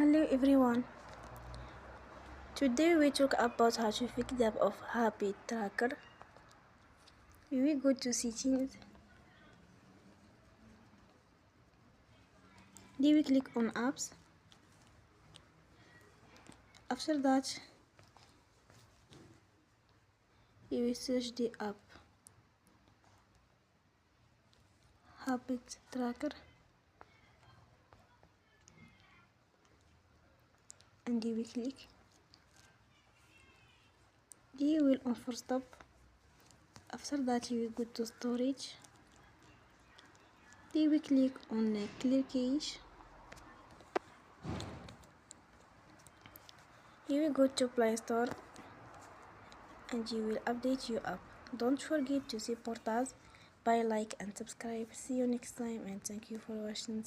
Hello everyone. Today we talk about how to fix the app of Habit Tracker. We go to settings. Then we click on apps. After that, we will search the app Habit Tracker, and we click. You will on for stop. After that, you will go to storage. Then we click on clear cache. You will go to Play Store and you will update your app. Don't forget to support us by like and subscribe. See you next time and thank you for watching.